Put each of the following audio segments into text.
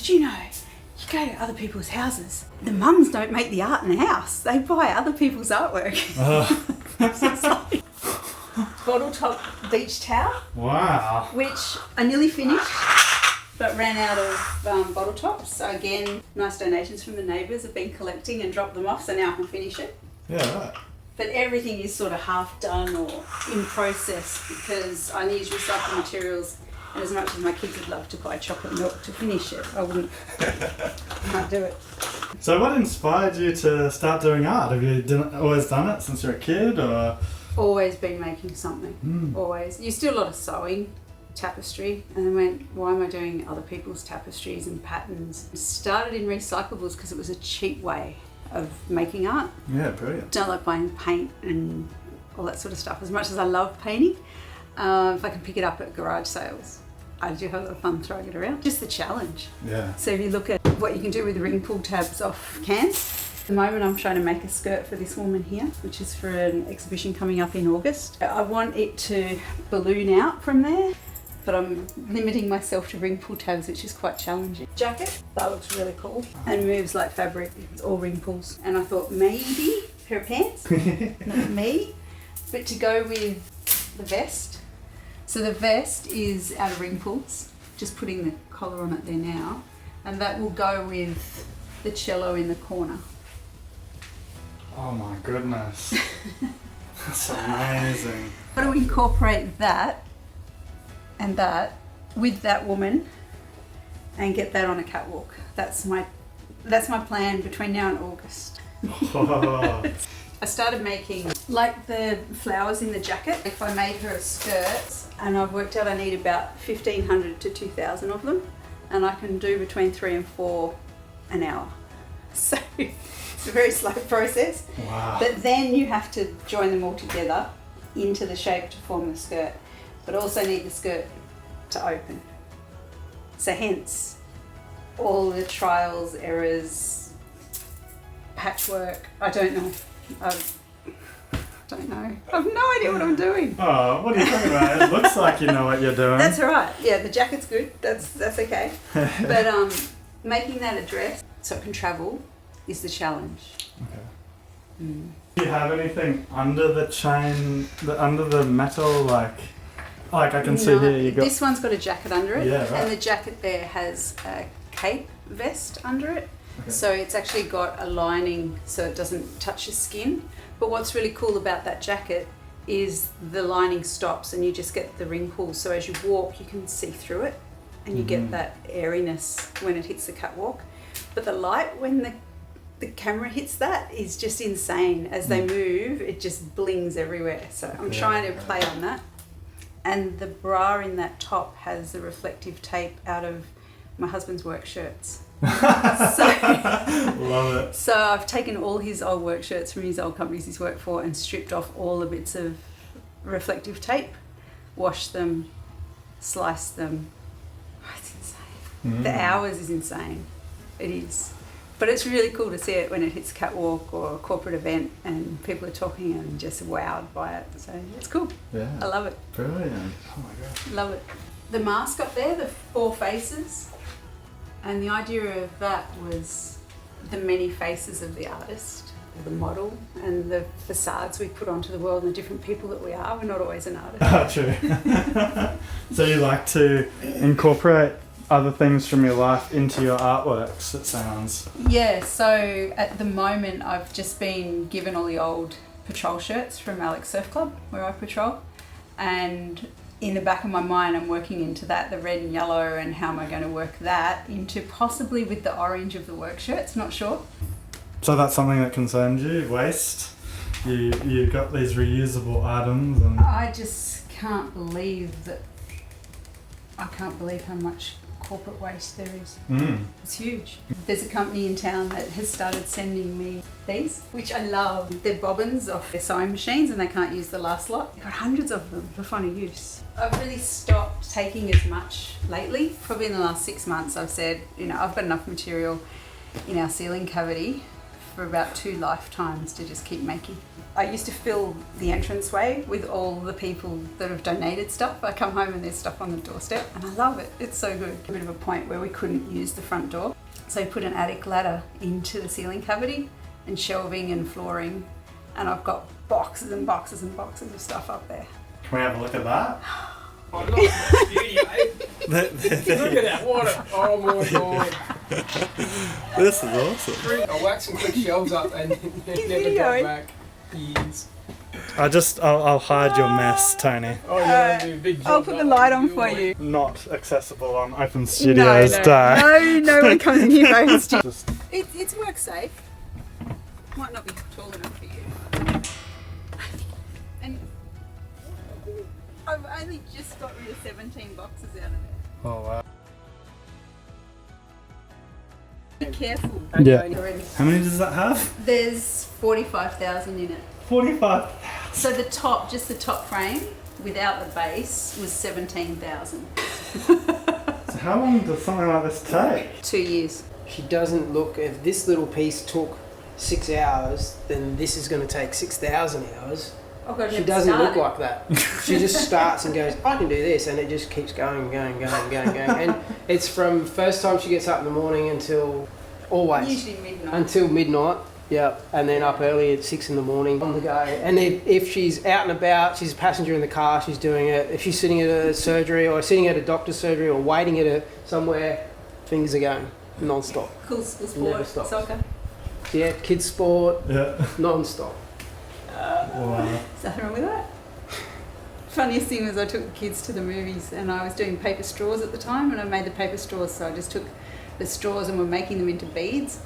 did you know you go to other people's houses, the mums don't make the art in the house, they buy other people's artwork. It's like bottle top beach towel. Wow. Which I nearly finished, but ran out of bottle tops. So again, nice donations from the neighbours have been collecting and dropped them off, so now I can finish it. Yeah, right. But everything is sort of half done or in process because I use recycled materials, and as much as my kids would love to buy chocolate milk to finish it, I wouldn't. Can't do it. So what inspired you to start doing art? Have you always done it since you were a kid, or...? Always been making something, always. Used to do a lot of sewing, tapestry, and then went, why am I doing other people's tapestries and patterns? Started in recyclables because it was a cheap way of making art. Yeah, brilliant. Don't like buying paint and all that sort of stuff. As much as I love painting, if I can pick it up at garage sales, I do have a lot of fun throwing it around. Just the challenge. Yeah. So if you look at what you can do with ring pull tabs off cans, at the moment I'm trying to make a skirt for this woman here, which is for an exhibition coming up in August. I want it to balloon out from there, but I'm limiting myself to ring pull tabs, which is quite challenging. Jacket, that looks really cool. And moves like fabric, it's all ring pulls. And I thought maybe her pants, not me, but to go with the vest. So the vest is out of ring pulls, just putting the collar on it there now. And that will go with the cello in the corner. Oh my goodness. That's amazing. Got to incorporate that and that with that woman and get that on a catwalk. That's my plan between now and August. Oh. I started making like the flowers in the jacket. If I made her a skirt, and I've worked out I need about 1,500 to 2,000 of them, and I can do between 3 and 4 an hour. So it's a very slow process. Wow. But then you have to join them all together into the shape to form the skirt, but also need the skirt to open. So hence all the trials, errors, patchwork. I don't know. I have no idea what I'm doing. Oh, what are you talking about? It looks like you know what you're doing. That's all right. Yeah, the jacket's good. That's okay. But making that a dress so it can travel is the challenge. Okay. Do you have anything under the chain, under the metal, like I can see here you got... This one's got a jacket under it. Yeah, right. And the jacket there has a cape vest under it. Okay. So it's actually got a lining so it doesn't touch your skin. But what's really cool about that jacket is the lining stops and you just get the ring pull. So as you walk, you can see through it and you get that airiness when it hits the catwalk. But the light, when the camera hits that, is just insane. As they move, it just blings everywhere. So I'm trying to play on that. And the bra in that top has the reflective tape out of my husband's work shirts. Love it. So I've taken all his old work shirts from his old companies he's worked for and stripped off all the bits of reflective tape, washed them, sliced them. Oh, it's insane. The hours is insane. It is. But it's really cool to see it when it hits a catwalk or a corporate event and people are talking and just wowed by it. So it's cool. Yeah. I love it. Brilliant. Oh my God. Love it. The mask up there, the 4 faces, and the idea of that was the many faces of the artist, the model, and the facades we put onto the world and the different people that we are. We're not always an artist. Oh, true. So you like to incorporate other things from your life into your artworks, it sounds. Yeah, so at the moment I've just been given all the old patrol shirts from Alex Surf Club, where I patrol, and in the back of my mind I'm working into that, the red and yellow, and how am I going to work that into possibly with the orange of the work shirts, not sure. So that's something that concerns you, waste? You've got these reusable items and... I just can't believe how much corporate waste there is. It's huge. There's a company in town that has started sending me these, which I love. They're bobbins off their sewing machines and they can't use the last lot. They've got hundreds of them for final use. I've really stopped taking as much lately. Probably in the last 6 months I've said, I've got enough material in our ceiling cavity for about 2 lifetimes to just keep making. I used to fill the entranceway with all the people that have donated stuff. I come home and there's stuff on the doorstep and I love it. It's so good. A bit of a point where we couldn't use the front door. So I put an attic ladder into the ceiling cavity and shelving and flooring. And I've got boxes and boxes and boxes of stuff up there. Can we have a look at that? Oh, not the studio. Look at that, what oh my god. This is awesome. I'll whack some quick shelves up and never got back. Years. I'll hide your mess, Tony. Oh, you want to do a big I'll job put up the light on your for way. you. Not accessible on Open Studios Day. No one comes in here for Open Studio. Just It's work safe. Might not be tall enough for you. And I've only just got rid of 17 boxes out of there. Oh wow. Be careful. Yeah. Already. How many does that have? There's 45,000 in it. 45. So the top, just the top frame, without the base, was 17,000. So how long does something like this take? 2 years. She doesn't look, if this little piece took 6 hours, then this is going to take 6,000 hours. Oh God, She doesn't look like that. She just starts and goes, I can do this, and it just keeps going. And it's from first time she gets up in the morning until always. Usually midnight. Until midnight, yeah. And then up early at 6 in the morning on the go. And if she's out and about, she's a passenger in the car, she's doing it. If she's sitting at a surgery or sitting at a doctor's surgery or waiting at somewhere, fingers are going non-stop. Cool sport. Never stops. Soccer. Yeah, kids sport, Yeah. non-stop. Wow. Is nothing wrong with that? Funniest thing was I took the kids to the movies and I was doing paper straws at the time and I made the paper straws, so I just took the straws and were making them into beads.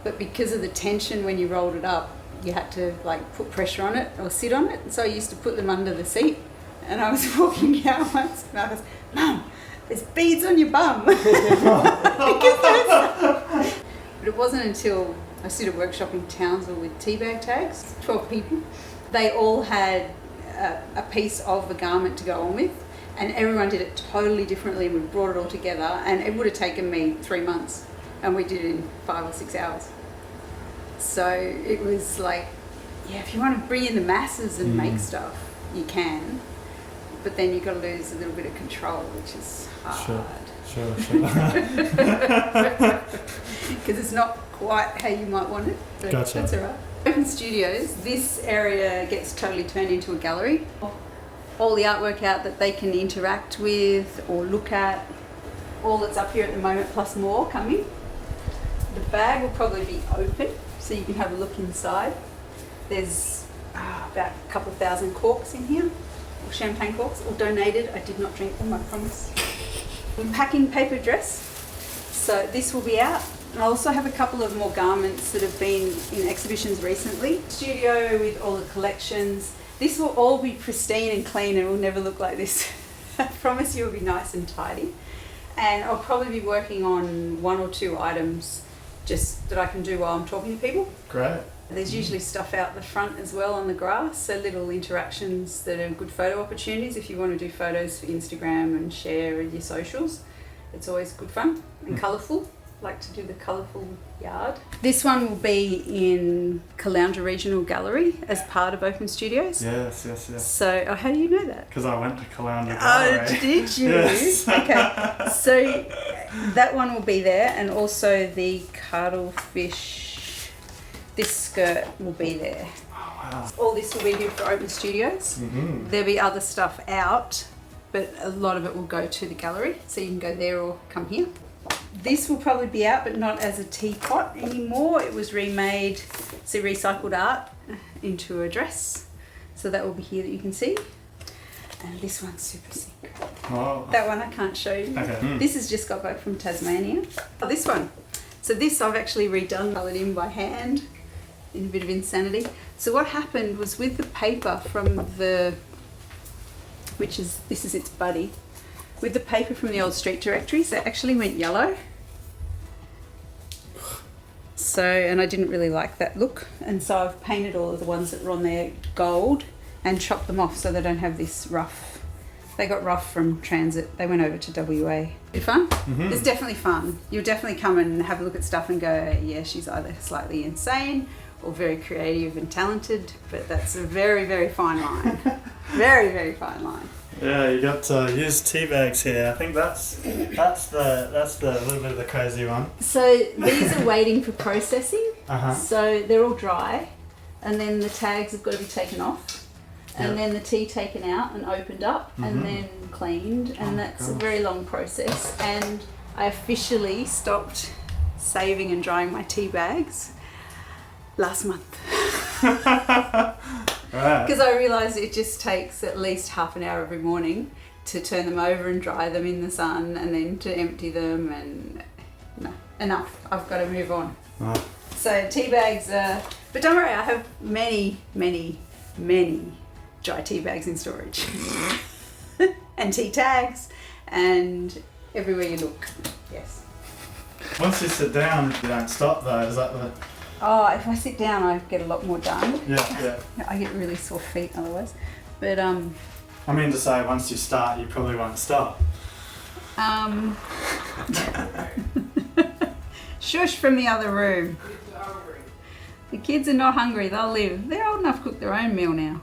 But because of the tension when you rolled it up, you had to like put pressure on it or sit on it. So I used to put them under the seat and I was walking out once and I was, Mum, there's beads on your bum. But it wasn't until I did a workshop in Townsville with teabag tags, 12 people. They all had a piece of the garment to go on with, and everyone did it totally differently. We brought it all together, and it would have taken me 3 months, and we did it in 5 or 6 hours. So it was like, yeah, if you want to bring in the masses and make stuff, you can, but then you've got to lose a little bit of control, which is hard. Sure. Because it's not quite how you might want it, but Gotcha. that's all right. Open Studios, this area gets totally turned into a gallery. All the artwork out that they can interact with or look at, all that's up here at the moment plus more coming. The bag will probably be open so you can have a look inside. There's about a couple of thousand corks in here, or champagne corks, all donated. I did not drink them, I promise. I'm packing paper dress, so this will be out. And I also have a couple of more garments that have been in exhibitions recently. Studio with all the collections. This will all be pristine and clean and will never look like this. I promise you it'll be nice and tidy. And I'll probably be working on 1 or 2 items just that I can do while I'm talking to people. Great. There's usually stuff out the front as well on the grass, so little interactions that are good photo opportunities if you want to do photos for Instagram and share in your socials. It's always good fun and colourful. Like to do the colourful yard. This one will be in Caloundra Regional Gallery as part of Open Studios. Yes. So, how do you know that? Because I went to Caloundra Gallery. Oh, did you? Yes. Okay. So that one will be there, and also the cuttlefish. This skirt will be there. Oh, wow. All this will be here for Open Studios. Mm-hmm. There'll be other stuff out, but a lot of it will go to the gallery, so you can go there or come here. This will probably be out, but not as a teapot anymore. It was remade, so recycled art into a dress. So that will be here that you can see. And this one's super sick. Oh. That one I can't show you. Okay. This has just got back from Tasmania. Oh, this one. So this I've actually redone, coloured in by hand in a bit of insanity. So what happened was with the paper from the, this is its buddy, with the paper from the old street directories, they actually went yellow. So, and I didn't really like that look. And so I've painted all of the ones that were on there gold and chopped them off so they don't have this rough. They got rough from transit. They went over to WA. It's fun? Mm-hmm. It's definitely fun. You'll definitely come and have a look at stuff and go, yeah, she's either slightly insane or very creative and talented, but that's a very, very fine line. Very, very fine line. Yeah, you got used tea bags here. I think that's the little bit of the crazy one. So these are waiting for processing. Uh-huh. So they're all dry, and then the tags have got to be taken off, and then the tea taken out and opened up, and then cleaned, and that's a very long process. And I officially stopped saving and drying my tea bags last month. Right. Because I realised it just takes at least half an hour every morning to turn them over and dry them in the sun, and then to empty them, and no, enough. I've got to move on. Oh. So tea bags but don't worry, I have many, many, many dry tea bags in storage. And tea tags, and everywhere you look. Yes. Once you sit down, you don't stop though. Is that the? Oh, if I sit down, I get a lot more done. Yeah. I get really sore feet otherwise. But I mean to say, once you start, you probably won't stop. Shush from the other room. The kids are not hungry. They'll live. They're old enough to cook their own meal now.